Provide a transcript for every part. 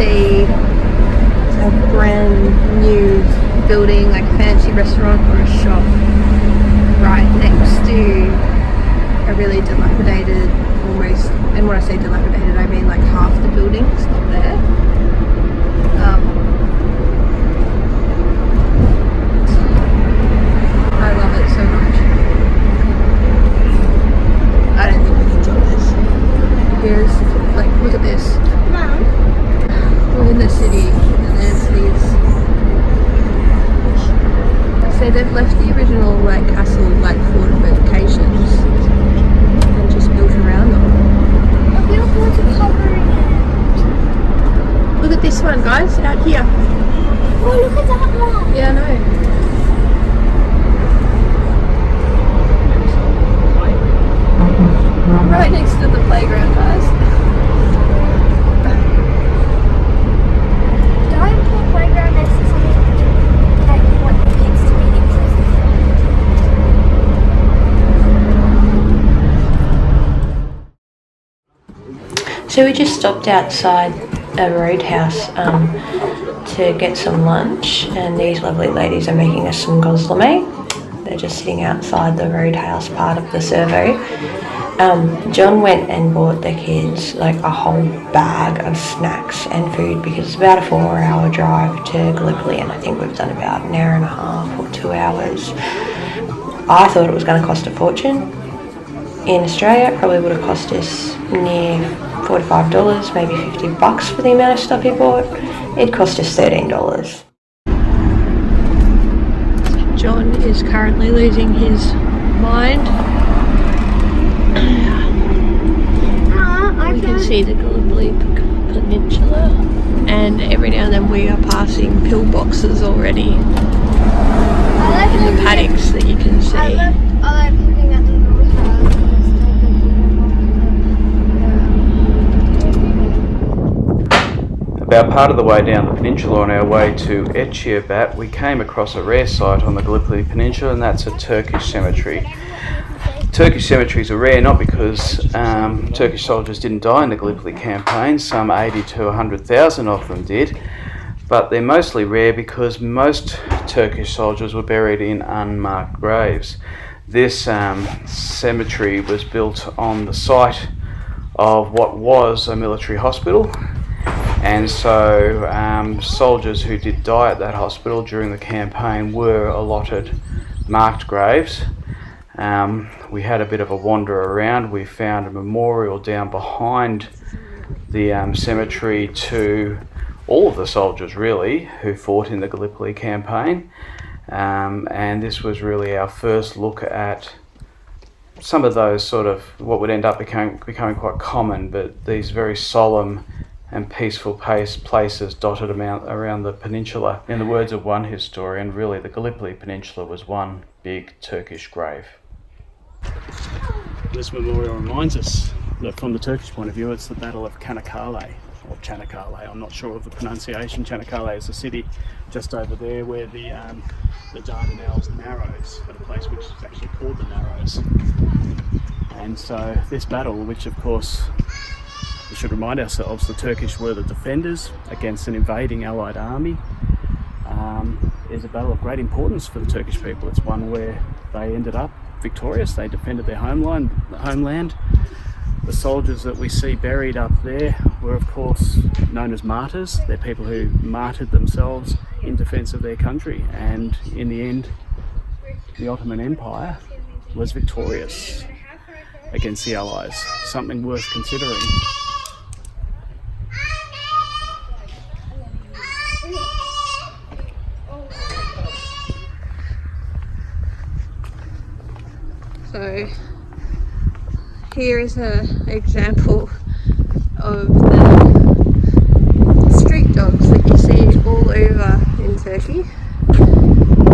see a brand new building, like a fancy restaurant or a shop, right next to a really dilapidated, almost, and when I say dilapidated I mean like half the building's not there. I love it so much. I don't think we can enjoy this. Here's, like, look at this. We're in the city and there's these. So they've left the original like castle like fortifications and just built around them. I feel good to cover it. Look at this one, guys, out here. Oh, look at that one. Yeah, I know. Right next to the playground, guys. Don't put playground next to something that you want the kids to be interested in. So we just stopped outside a roadhouse to get some lunch, and these lovely ladies are making us some gozleme. They're just sitting outside the roadhouse part of the servo. John went and bought the kids like a whole bag of snacks and food because it's about a 4-hour drive to Gallipoli, and I think we've done about an hour and a half or 2 hours. I thought it was going to cost a fortune. In Australia, it probably would have cost us near $45, maybe $50 for the amount of stuff he bought. It cost us $13. John is currently losing his mind. We can see the Gallipoli Peninsula, and every now and then we are passing pillboxes already in the paddocks that you can see. I like looking at the About part of the way down the peninsula on our way to Ecciabat, we came across a rare site on the Gallipoli Peninsula, and that's a Turkish cemetery. Turkish cemeteries are rare not because Turkish soldiers didn't die in the Gallipoli campaign, some 80 to 100,000 of them did, but they're mostly rare because most Turkish soldiers were buried in unmarked graves. This cemetery was built on the site of what was a military hospital, and so soldiers who did die at that hospital during the campaign were allotted marked graves. We had a bit of a wander around. We found a memorial down behind the cemetery to all of the soldiers really who fought in the Gallipoli campaign, and this was really our first look at some of those sort of what would end up becoming quite common, but these very solemn and peaceful places dotted around the peninsula. In the words of one historian, really the Gallipoli Peninsula was one big Turkish grave. This memorial reminds us that from the Turkish point of view, it's the Battle of Çanakkale, or Çanakkale, I'm not sure of the pronunciation. Çanakkale is a city just over there where the Dardanelles Narrows, at a place which is actually called the Narrows. And so this battle, which of course we should remind ourselves, the Turkish were the defenders against an invading Allied army, is a battle of great importance for the Turkish people. It's one where they ended up victorious. They defended their homeland. The soldiers that we see buried up there were of course known as martyrs. They're people who martyred themselves in defence of their country, and in the end the Ottoman Empire was victorious against the Allies. Something worth considering. So here is an example of the street dogs that you see all over in Turkey.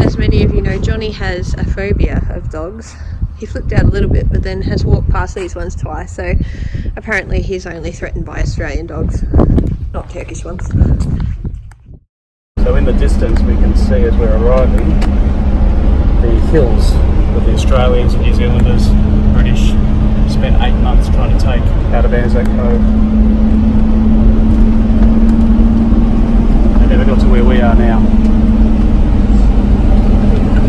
As many of you know, Johnny has a phobia of dogs. He flipped out a little bit, but then has walked past these ones twice, so apparently he's only threatened by Australian dogs, not Turkish ones. So in the distance we can see as we're arriving the hills that the Australians and New Zealanders, British, spent 8 months trying to take out of ANZAC Cove. never got to where we are now.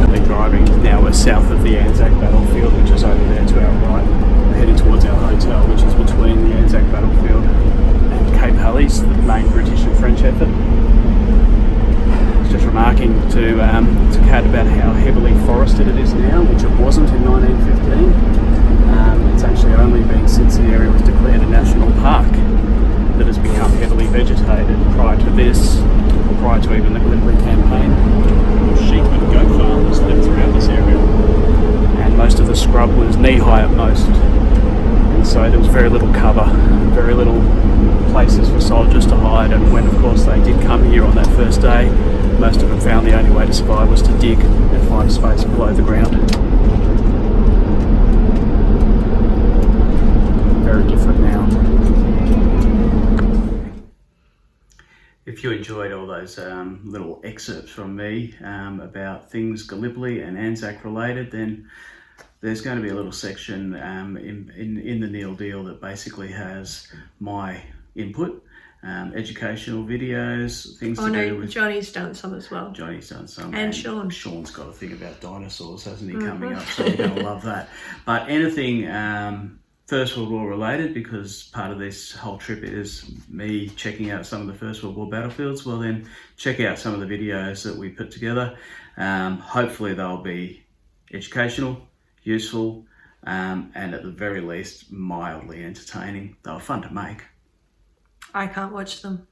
We're driving now. We're south of the ANZAC Battlefield, which is over there to our right. We're heading towards our hotel, which is between the ANZAC Battlefield and Cape Helles, the main British and French effort. I was just remarking to Kat about how heavily forested it is now, which it wasn't in 1915. It's actually only been since the area was declared a national park that has become heavily vegetated. Prior to this, or prior to even the Gallipoli campaign, sheep and goat farmers lived throughout this area, and most of the scrub was knee-high at most, and so there was very little cover, very little places for soldiers to hide. And when, of course, they did come here on that first day, most of them found the only way to survive was to dig and find a space below the ground. Very different now. If you enjoyed all those little excerpts from me about things Gallipoli and ANZAC related, then there's going to be a little section in the Neall deal that basically has my input, educational videos, things to do with... Johnny's done some as well. Johnny's done some. And Sean. Sean's got a thing about dinosaurs, hasn't he, coming up, so you're going to love that. But anything First World War related, because part of this whole trip is me checking out some of the First World War battlefields, well then check out some of the videos that we put together. Hopefully they'll be educational, useful, and at the very least mildly entertaining. They were fun to make. I can't watch them.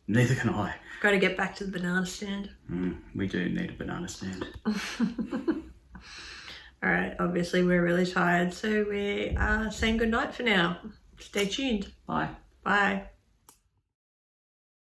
Neither can I. Got to get back to the banana stand. We do need a banana stand. All right, obviously we're really tired, so we are saying goodnight for now. Stay tuned. Bye. Bye.